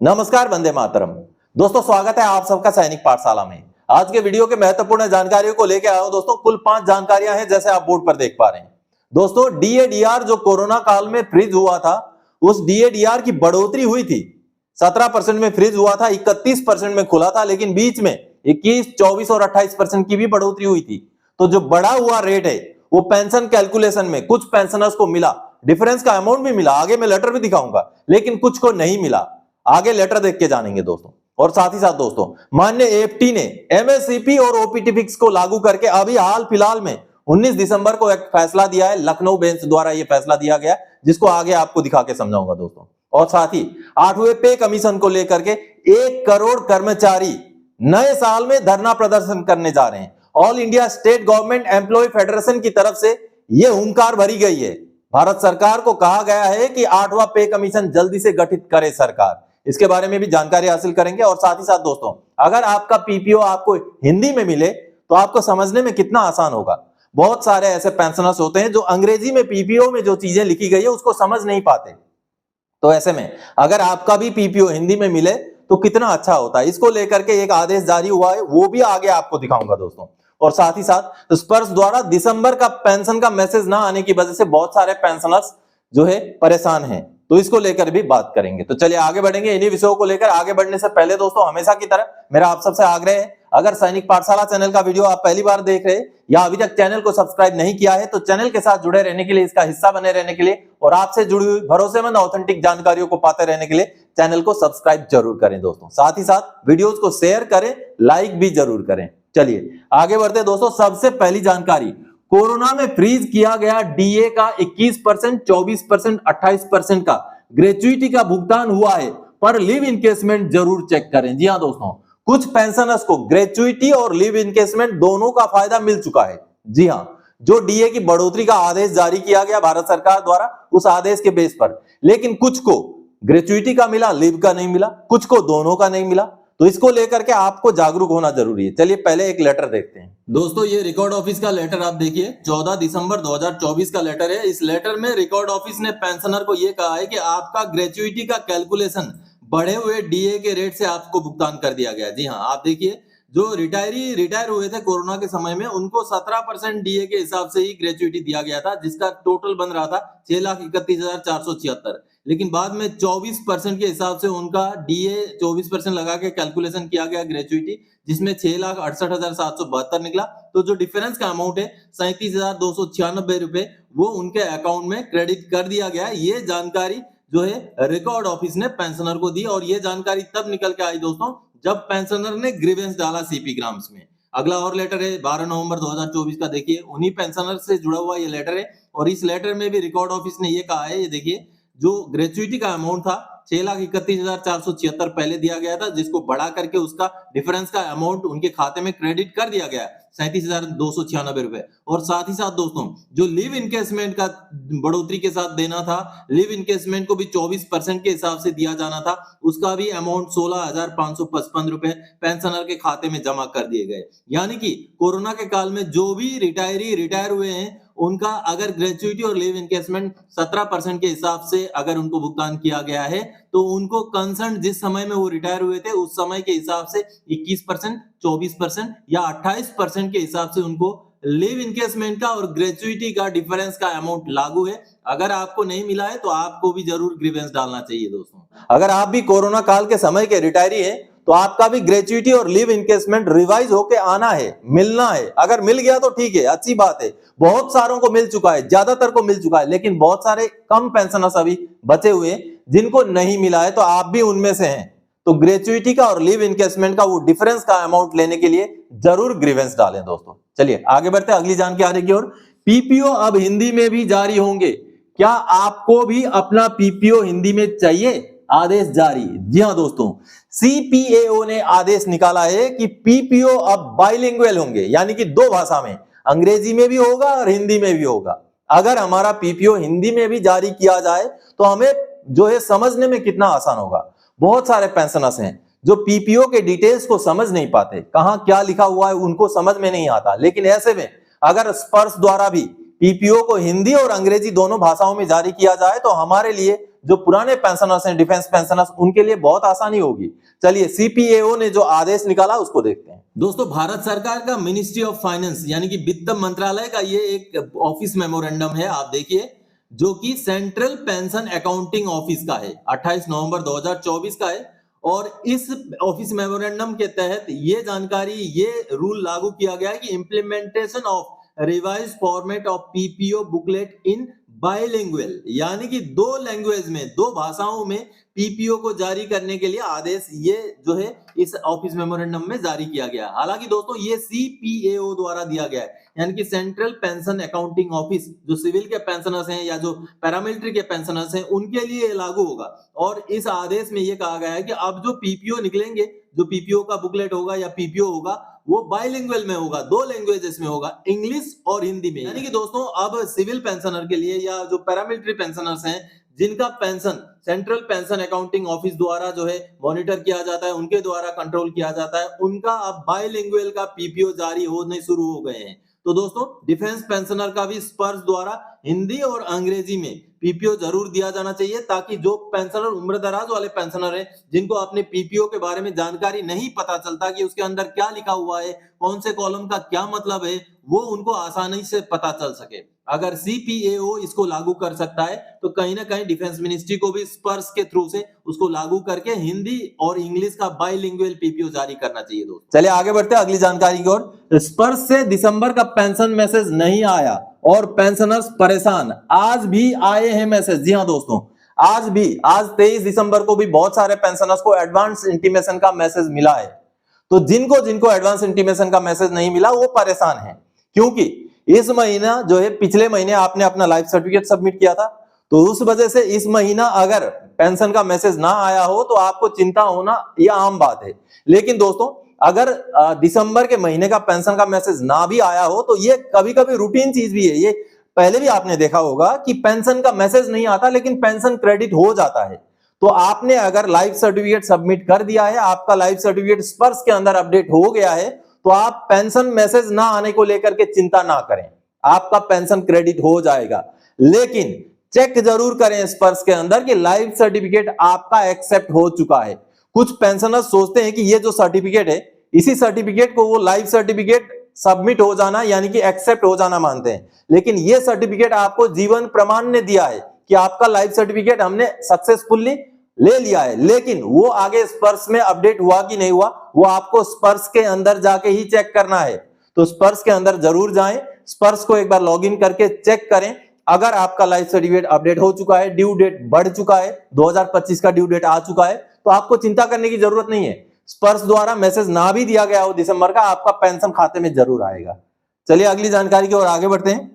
नमस्कार, वंदे मातरम। दोस्तों, स्वागत है आप सबका सैनिक पाठशाला में। आज के वीडियो के महत्वपूर्ण जानकारियों को लेकर आया हूं दोस्तों। कुल 5 जानकारियां हैं, जैसे आप बोर्ड पर देख पा रहे हैं। दोस्तों, डीएडीआर जो कोरोना काल में फ्रीज हुआ था, उस डीएडीआर की बढ़ोतरी हुई थी। 17% में फ्रीज हुआ था, 31% में खुला था, लेकिन बीच में 21, 24 और 28% की भी बढ़ोतरी हुई थी। तो जो बढ़ा हुआ रेट है वो पेंशन कैलकुलेशन में कुछ पेंशनर्स को मिला, डिफरेंस का अमाउंट भी मिला, आगे मैं लेटर भी दिखाऊंगा, लेकिन कुछ को नहीं मिला। आगे लेटर देख के जानेंगे दोस्तों। और साथ ही साथ दोस्तों, माननीय एएफटी ने एमएससीपी और ओपीटी फिक्स को लागू करके अभी हाल फिलहाल में 19 दिसंबर को एक फैसला दिया है। लखनऊ बेंच द्वारा यह फैसला दिया गया, जिसको आगे आपको दिखा के समझाऊंगा दोस्तों। और साथ ही 8वें पे कमीशन को लेकर के 1 करोड़ कर्मचारी नए साल में धरना प्रदर्शन करने जा रहे हैं। All India state government employ federation की तरफ से यह हुंकार भरी गई है। भारत सरकार को कहा गया है कि 8वां पे कमीशन जल्दी से गठित करे सरकार। इसके बारे में भी जानकारी हासिल करेंगे। और साथ ही साथ दोस्तों, अगर आपका पीपीओ आपको हिंदी में मिले तो आपको समझने में कितना आसान होगा। बहुत सारे ऐसे पेंशनर्स होते हैं जो अंग्रेजी में पीपीओ में जो चीजें लिखी गई है उसको समझ नहीं पाते। तो ऐसे में अगर आपका भी पीपीओ हिंदी में मिले तो कितना अच्छा होता है। इसको लेकर के एक आदेश जारी हुआ है, वो भी आगे आपको दिखाऊंगा दोस्तों। और साथ ही साथ स्पर्श द्वारा दिसंबर का पेंशन का मैसेज ना आने की वजह से बहुत सारे पेंशनर्स जो है परेशान हैं, तो इसको लेकर भी बात करेंगे। तो चलिए आगे बढ़ेंगे इन्हीं विषयों को लेकर। आगे बढ़ने से पहले दोस्तों, हमेशा की तरह मेरा आप सबसे आग्रह है, अगर सैनिक पाठशाला चैनल का वीडियो आप पहली बार देख रहे हैं या अभी तक चैनल को सब्सक्राइब नहीं किया है, तो चैनल के साथ जुड़े रहने के लिए, इसका हिस्सा बने रहने के लिए और आपसे जुड़ी हुई भरोसेमंद ऑथेंटिक जानकारियों को पाते रहने के लिए चैनल को सब्सक्राइब जरूर करें दोस्तों। साथ ही साथ वीडियोस को शेयर करें, लाइक भी जरूर करें। चलिए आगे बढ़ते दोस्तों। सबसे पहली जानकारी, कोरोना में फ्रीज किया गया डीए का 21%, 24%, 28% का ग्रेच्युइटी का भुगतान हुआ है, पर लिव इनकेसमेंट जरूर चेक करें। जी हां दोस्तों, कुछ पेंशनर्स को ग्रेच्युइटी और लिव इनकेसमेंट दोनों का फायदा मिल चुका है। जी हां, जो डीए की बढ़ोतरी का आदेश जारी किया गया भारत सरकार द्वारा, उस आदेश के बेस पर, लेकिन कुछ को ग्रेच्युइटी का मिला, लिव का नहीं मिला, कुछ को दोनों का नहीं मिला। तो इसको लेकर के आपको जागरूक होना जरूरी है। चलिए पहले एक लेटर देखते हैं दोस्तों। ये रिकॉर्ड ऑफिस का लेटर आप देखिए, 14 दिसंबर 2024 का लेटर है। इस लेटर में रिकॉर्ड ऑफिस ने पेंशनर को यह कहा है कि आपका ग्रेच्युइटी का कैलकुलेशन बढ़े हुए डीए के रेट से आपको भुगतान कर दिया गया। जी हाँ, आप देखिए, जो रिटायर हुए थे कोरोना के समय में, उनको 17% डीए के हिसाब से ही ग्रेच्युइटी दिया गया था, जिसका टोटल बन रहा था 6,31,476। लेकिन बाद में 24% के हिसाब से उनका डीए 24% लगा के कैलकुलेशन किया गया ग्रेच्युइटी, जिसमें 6,68,772 निकला। तो जो डिफरेंस का अमाउंट है 37,296 रुपए, वो उनके अकाउंट में क्रेडिट कर दिया गया। ये जानकारी जो है रिकॉर्ड ऑफिस ने पेंशनर को दी, और ये जानकारी तब निकल के आई दोस्तों जब पेंशनर ने ग्रीवेंस डाला सीपी ग्राम्स में। अगला और लेटर है 12 नवंबर 2024 का, देखिए उन्हीं पेंशनर से जुड़ा हुआ ये लेटर है। और इस लेटर में भी रिकॉर्ड ऑफिस ने ये कहा है, ये देखिए, जो ग्रेच्युइटी का अमाउंट था 6,31,476 पहले दिया गया था, जिसको बढ़ा करके उसका डिफरेंस का अमाउंट उनके खाते में क्रेडिट कर दिया गया 37,296 रुपए। और साथ ही साथ दोस्तों, जो लिव इनकेसमेंट का बढ़ोतरी के साथ देना था, लिव इनकेसमेंट को भी 24% के हिसाब से दिया जाना था, उसका भी अमाउंट 16,555 रुपए पेंशनर के खाते में जमा कर दिए गए। यानी कि कोरोना के काल में जो भी रिटायर हुए हैं, उनका अगर ग्रेच्युइटी और लिव इनकेसमेंट 17% के हिसाब से अगर उनको भुगतान किया गया है, तो उनको कंसर्न जिस समय में वो रिटायर हुए थे उस समय के हिसाब से 21%, 24% या 28% के हिसाब से उनको लिव इनकेसमेंट का और ग्रेच्युइटी का डिफरेंस का अमाउंट लागू है। अगर आपको नहीं मिला है तो आपको भी जरूर ग्रीवेंस डालना चाहिए दोस्तों। अगर आप भी कोरोना काल के समय के रिटायरी हैं, तो आपका भी ग्रेच्युइटी और लिव इनकेसमेंट रिवाइज होके आना है, मिलना है। अगर मिल गया तो ठीक है, अच्छी बात है। बहुत सारों को मिल चुका है, ज्यादातर को मिल चुका है, लेकिन बहुत सारे कम पेंशनर्स अभी बचे हुए जिनको नहीं मिला है, तो आप भी उनमें से हैं। तो ग्रेच्युइटी का और लिव इनकेसमेंट का वो डिफरेंस का अमाउंट लेने के लिए जरूर ग्रीवेंस डालें दोस्तों। चलिए आगे बढ़ते हैं अगली जानकारी की ओर। पीपीओ अब हिंदी में भी जारी होंगे। क्या आपको भी अपना पीपीओ हिंदी में चाहिए? आदेश जारी। जी हां दोस्तों, सीपीएओ ने आदेश निकाला है कि पीपीओ अब बाइलिंगुअल होंगे, यानी कि 2 भाषा में, अंग्रेजी में भी होगा और हिंदी में भी होगा। अगर हमारा पीपीओ हिंदी में भी जारी किया जाए तो हमें जो है समझने में कितना आसान होगा। बहुत सारे पेंशनर्स हैं जो पीपीओ के डिटेल्स को समझ नहीं पाते, कहां क्या लिखा हुआ है उनको समझ में नहीं आता। लेकिन ऐसे में अगर स्पर्श द्वारा भी पीपीओ को हिंदी और अंग्रेजी दोनों भाषाओं में जारी किया जाए तो हमारे लिए जो पुराने पेंशनर्स हैं, डिफेंस पेंशनर्स, उनके लिए बहुत आसानी होगी। चलिए सीपीएओ ने जो आदेश निकाला उसको देखते हैं। दोस्तों, भारत सरकार का मिनिस्ट्री ऑफ फाइनेंस यानी कि वित्त मंत्रालय का ये एक ऑफिस मेमोरेंडम है, आप देखिए, जो कि सेंट्रल पेंशन अकाउंटिंग ऑफिस का है, 28 नवंबर 2024 का है। और इस ऑफिस मेमोरेंडम के तहत ये जानकारी, ये रूल लागू किया गया है कि implementation of revise format of PPO booklet in bilingual, यानी कि दो लैंग्वेज में, दो भाषाओं में पीपीओ को जारी करने के लिए आदेश ये जो है इस ऑफिस मेमोरेंडम में जारी किया गया। हालांकि दोस्तों ये सीपीएओ द्वारा दिया गया है, यानी कि सेंट्रल पेंशन अकाउंटिंग ऑफिस, जो सिविल के पेंशनर्स हैं या जो पैरामिलिट्री के पेंशनर्स हैं उनके लिए लागू होगा। और इस आदेश में ये कहा गया है कि अब जो पीपीओ निकलेंगे, जो पीपीओ का बुकलेट होगा या पीपीओ होगा, वो बाइलिंगुअल में होगा, दो लैंग्वेजेस में होगा, इंग्लिश और हिंदी में। यानी कि दोस्तों अब सिविल पेंशनर के लिए या जो पैरामिलिट्री पेंशनर्स हैं जिनका pension central pension accounting office द्वारा जो है मॉनिटर किया जाता है, उनके द्वारा कंट्रोल किया जाता है, उनका अब बाइलिंगुअल का पीपीओ जारी होने शुरू हो गए हैं। तो दोस्तों डिफेंस पेंशनर का भी स्पर्श द्वारा हिंदी और अंग्रेजी में पीपीओ जरूर दिया जाना चाहिए, ताकि जो पेंशनर, उम्र दराज वाले पेंशनर हैं जिनको अपने पीपीओ के बारे में जानकारी नहीं पता चलता कि उसके अंदर क्या लिखा हुआ है, कौन से कॉलम का क्या मतलब है, वो उनको आसानी से पता चल सके। अगर सीपीएओ इसको लागू कर सकता है तो कहीं ना कहीं डिफेंस मिनिस्ट्री को भी स्पर्श के थ्रू से उसको लागू करके हिंदी और इंग्लिश का बाइलिंगुअल पीपीओ जारी करना चाहिए। दोस्तों चलिए आगे बढ़ते हैं अगली जानकारी की ओर। स्पर्श से दिसंबर का पेंशन मैसेज नहीं आया और पेंशनर्स परेशान, आज भी आए हैं मैसेज। जी हाँ दोस्तों, आज भी, आज 23 दिसंबर को भी बहुत सारे पेंशनर्स को एडवांस इंटीमेशन का मैसेज मिला है। तो जिनको जिनको एडवांस इंटीमेशन का मैसेज नहीं मिला वो परेशान है, क्योंकि इस महीना जो है, पिछले महीने आपने अपना लाइफ सर्टिफिकेट सबमिट किया था, तो उस वजह से इस महीना अगर पेंशन का मैसेज ना आया हो तो आपको चिंता होना यह आम बात है। लेकिन दोस्तों अगर दिसंबर के महीने का पेंशन का मैसेज ना भी आया हो तो ये कभी कभी रूटीन चीज भी है। ये पहले भी आपने देखा होगा कि पेंशन का मैसेज नहीं आता लेकिन पेंशन क्रेडिट हो जाता है। तो आपने अगर लाइफ सर्टिफिकेट सबमिट कर दिया है, आपका लाइफ सर्टिफिकेट स्पर्श के अंदर अपडेट हो गया है, तो आप पेंशन मैसेज ना आने को लेकर के चिंता ना करें, आपका पेंशन क्रेडिट हो जाएगा। लेकिन चेक जरूर करें स्पर्श के अंदर कि लाइफ सर्टिफिकेट आपका एक्सेप्ट हो चुका है। कुछ पेंशनर्स सोचते हैं कि ये जो सर्टिफिकेट है, इसी सर्टिफिकेट को वो लाइफ सर्टिफिकेट सबमिट हो जाना यानी कि एक्सेप्ट हो जाना मानते हैं, लेकिन ये सर्टिफिकेट आपको जीवन प्रमाण ने दिया है कि आपका लाइफ सर्टिफिकेट हमने सक्सेसफुली ले लिया है। लेकिन वो आगे स्पर्श में अपडेट हुआ कि नहीं हुआ, वो आपको स्पर्श के अंदर जाके ही चेक करना है। तो स्पर्श के अंदर जरूर जाएं, स्पर्श को एक बार लॉगिन करके चेक करें। अगर आपका लाइफ सर्टिफिकेट अपडेट हो चुका है, ड्यू डेट बढ़ चुका है, 2025 का ड्यू डेट आ चुका है, तो आपको चिंता करने की जरूरत नहीं है। स्पर्श द्वारा मैसेज ना भी दिया गया हो दिसंबर का, आपका पेंशन खाते में जरूर आएगा। चलिए अगली जानकारी की ओर आगे बढ़ते हैं।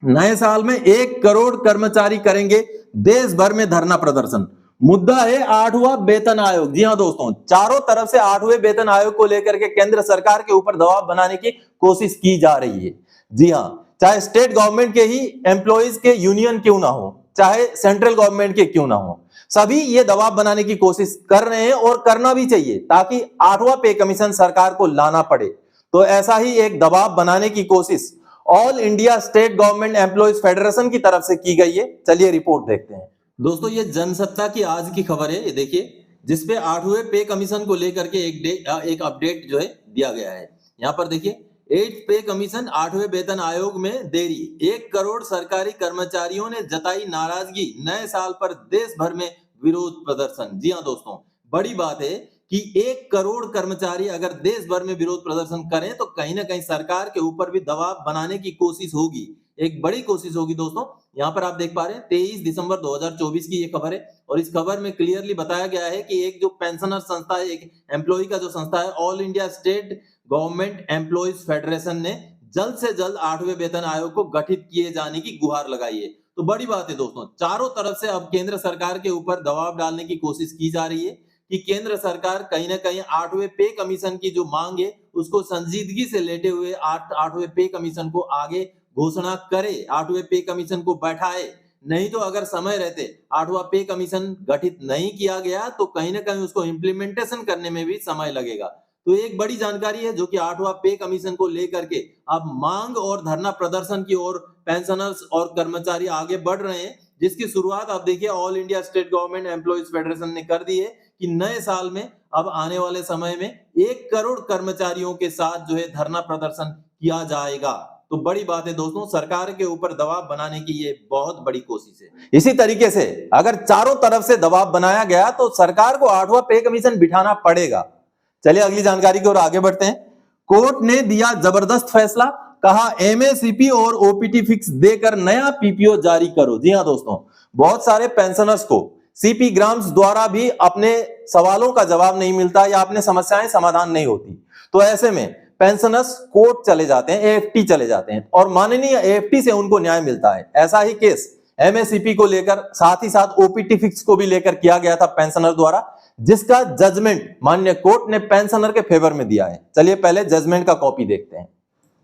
नए साल में 1 करोड़ कर्मचारी करेंगे देश भर में धरना प्रदर्शन। मुद्दा है 8वां वेतन आयोग। जी हां दोस्तों, चारों तरफ से 8वें वेतन आयोग को लेकर के केंद्र सरकार के ऊपर दबाव बनाने की कोशिश की जा रही है। जी हां, चाहे स्टेट गवर्नमेंट के ही एम्प्लॉइज के यूनियन क्यों ना हो, चाहे सेंट्रल गवर्नमेंट के क्यों ना हो, सभी ये दबाव बनाने की कोशिश कर रहे हैं और करना भी चाहिए, ताकि 8वां पे कमीशन सरकार को लाना पड़े। तो ऐसा ही एक दबाव बनाने की कोशिश all India state government employees federation की तरफ से की गई है। चलिए रिपोर्ट देखते हैं। दोस्तों ये जनसत्ता की आज की खबर है, ये देखिए, जिसपे 8वें पे कमीशन को लेकर के एक अपडेट जो है दिया गया है। यहाँ पर देखिए, 8th पे कमीशन 8वें वेतन आयोग में देरी, 1 करोड़ सरकारी कर्मचारियों ने जताई नाराजगी, नए साल पर देश भर में विरोध प्रदर्शन। जी हाँ दोस्तों, बड़ी बात है कि 1 करोड़ कर्मचारी अगर देश भर में विरोध प्रदर्शन करें तो कहीं ना कहीं सरकार के ऊपर भी दबाव बनाने की कोशिश होगी, एक बड़ी कोशिश होगी। दोस्तों यहाँ पर आप देख पा रहे हैं 23 दिसंबर 2024 की ये खबर है, और इस खबर में क्लियरली बताया गया है कि एक जो पेंशनर संस्था है, एक एम्प्लॉय का जो संस्था है, all India state government employees federation ने जल्द से जल्द 8वें वेतन आयोग को गठित किए जाने की गुहार लगाई है। तो बड़ी बात है दोस्तों, चारों तरफ से अब केंद्र सरकार के ऊपर दबाव डालने की कोशिश की जा रही है कि केंद्र सरकार कहीं ना कहीं 8वें पे कमीशन की जो मांग है उसको संजीदगी से लेते हुए 8वें पे कमीशन को आगे घोषणा करे, 8वें पे कमीशन को बैठाए। नहीं तो अगर समय रहते 8वां पे कमीशन गठित नहीं किया गया तो कहीं ना कहीं उसको इम्प्लीमेंटेशन करने में भी समय लगेगा। तो एक बड़ी जानकारी है जो कि 8वां पे कमीशन को लेकर के अब मांग और धरना प्रदर्शन की ओर पेंशनर्स और कर्मचारी आगे बढ़ रहे हैं। जिसकी शुरुआत आप देखिए all India state government employees federation ने कर दी है कि नए साल में अब आने वाले समय में 1 करोड़ कर्मचारियों के साथ जो है धरना प्रदर्शन किया जाएगा। तो बड़ी बात है दोस्तों, सरकार के ऊपर दबाव बनाने की ये बहुत बड़ी कोशिश है। इसी तरीके से अगर चारों तरफ से दबाव बनाया गया तो सरकार को 8वां पे कमीशन बिठाना पड़ेगा। चलिए अगली जानकारी की ओर आगे बढ़ते हैं। कोर्ट ने दिया जबरदस्त फैसला, कहा एमएसपी और ओपीटी फिक्स देकर नया पीपीओ जारी करो। जी हां दोस्तों, बहुत सारे पेंशनर्स को सीपी ग्राम्स द्वारा भी अपने सवालों का जवाब नहीं मिलता या अपने समस्याएं समाधान नहीं होती, तो ऐसे में पेंशनर्स कोर्ट चले जाते हैं, एएफटी चले जाते हैं और माननीय एएफटी से उनको न्याय मिलता है। ऐसा ही केस एमएसपी को लेकर साथ ही साथ ओपीटी फिक्स को भी लेकर किया गया था पेंशनर द्वारा, जिसका जजमेंट माननीय कोर्ट ने पेंशनर के फेवर में दिया है। चलिए पहले जजमेंट का कॉपी देखते हैं।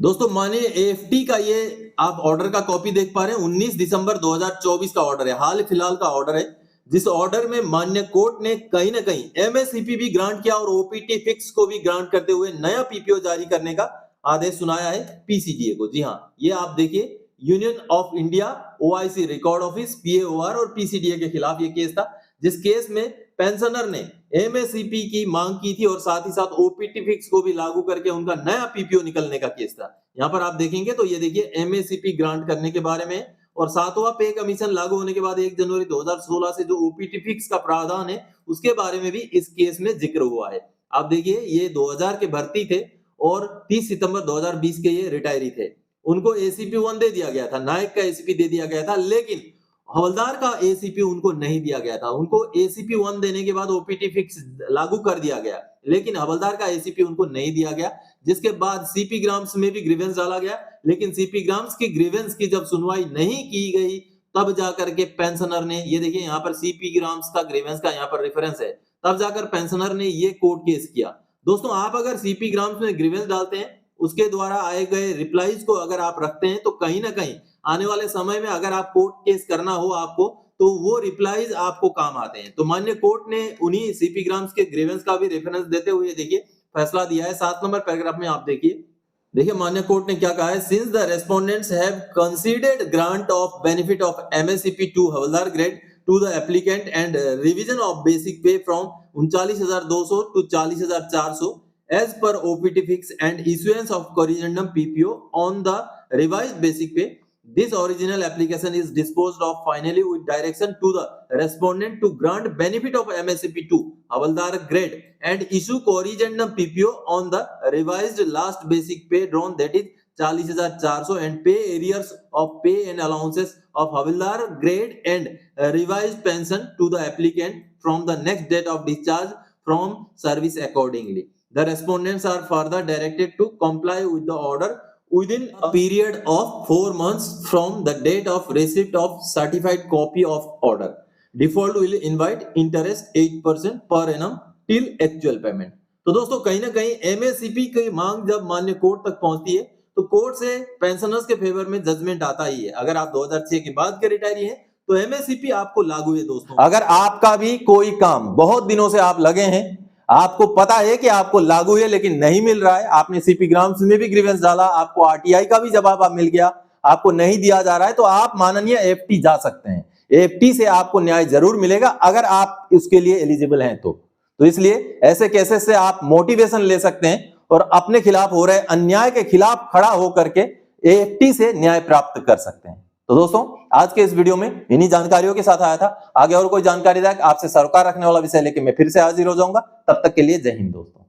दोस्तों माननीय एएफटी का ये आप ऑर्डर का कॉपी देख पा रहे हैं, 19 दिसंबर 2024 का ऑर्डर है, हाल फिलहाल का ऑर्डर है, जिस ऑर्डर में माननीय कोर्ट ने कहीं ना कहीं एमएसपी भी ग्रांट किया और ओपीटी फिक्स को भी ग्रांट करते हुए नया पीपीओ जारी करने का आदेश सुनाया है पीसीडीए को। जी हां, ये आप देखिए union of India OIC record office PAOR और पीसीडीए के खिलाफ ये केस था, जिस केस में पेंशनर ने एमएसपी की मांग की थी और साथ ही साथ ओपीटी फिक्स को भी लागू करके उनका नया पीपीओ निकलने का केस था। यहां पर आप देखेंगे तो ये देखिए एमएसपी ग्रांट करने के बारे में और 7वां पे कमीशन लागू होने के बाद 1 जनवरी 2016 से जो ओपीटी फिक्स का प्रावधान है उसके बारे में भी इस केस में जिक्र हुआ है। आप देखिए ये 2000 के भर्ती थे और 30 सितंबर 2020 के ये रिटायरी थे, उनको एसीपी 1 दे दिया गया था, नायक का एसीपी दे दिया गया था, लेकिन हवलदार का एसीपी उनको नहीं दिया गया था। उनको एसीपी 1 देने के बाद ओपीटी फिक्स लागू कर दिया गया, लेकिन हवलदार का एसीपी उनको नहीं दिया गया, जिसके बाद सीपी ग्राम्स में भी ग्रीवेंस डाला गया, लेकिन सीपी ग्राम्स की ग्रीवेंस की जब सुनवाई नहीं की गई तब जाकर के पेंशनर ने, ये देखिए यहाँ पर सीपी ग्राम्स का ग्रीवेंस का यहाँ पर रेफरेंस है, तब जाकर पेंशनर ने ये कोर्ट केस किया। दोस्तों आप अगर सीपी ग्राम्स में ग्रीवेंस डालते हैं, उसके द्वारा आए गए रिप्लाईज को अगर आप रखते हैं, तो कहीं ना कहीं आने वाले समय में अगर आप कोर्ट केस करना हो आपको, तो वो रिप्लाईज आपको काम आते हैं। तो माननीय कोर्ट ने उन्हीं सीपी ग्राम्स के ग्रीवेंस का भी रेफरेंस देते हुए देखिए फैसला दिया है। 7 नंबर पैराग्राफ में आप देखिए माननीय कोर्ट ने क्या कहा है, since the respondents have considered grant of benefit of MSP to havildar grade two the applicant and revision of basic पे from 39,200 to 40,400 as per OPT fix and issuance of corrigendum PPO on the revised basic pay, this original application is disposed of finally with direction to the respondent to grant benefit of MSCP to Havaldar grade and issue corrigendum PPO on the revised last basic pay drawn, that is 40,400, and pay arrears of pay and allowances of Havaldar grade and revised pension to the applicant from the next date of discharge from service accordingly. The respondents are further directed to comply with the order within a period of 4 months from the date of receipt of certified copy of order. Default will invite interest 8% per annum till actual payment. तो दोस्तों कहीं ना कहीं MSP की मांग जब माननीय court तक पहुंचती है तो कोर्ट से पेंशनर्स के फेवर में जजमेंट आता ही है। अगर आप 2006 के बाद के रिटायरी हैं तो एमएसपी आपको लागू है। दोस्तों अगर आपका भी कोई काम बहुत दिनों से आप लगे हैं, आपको पता है कि आपको लागू है लेकिन नहीं मिल रहा है, आपने सीपी ग्राम्स में भी ग्रीवेंस डाला, आपको आरटीआई का भी जवाब आप मिल गया, आपको नहीं दिया जा रहा है, तो आप माननीय एएफटी जा सकते हैं। एएफटी से आपको न्याय जरूर मिलेगा अगर आप उसके लिए एलिजिबल हैं तो इसलिए ऐसे केसेस से आप मोटिवेशन ले सकते हैं और अपने खिलाफ हो रहे अन्याय के खिलाफ खड़ा होकर के एएफटी से न्याय प्राप्त कर सकते हैं। तो दोस्तों आज के इस वीडियो में इन्हीं जानकारियों के साथ आया था। आगे और कोई जानकारी आपसे सरोकार रखने वाला विषय लेके मैं फिर से हाजिर हो जाऊंगा। तब तक के लिए जय हिंद दोस्तों।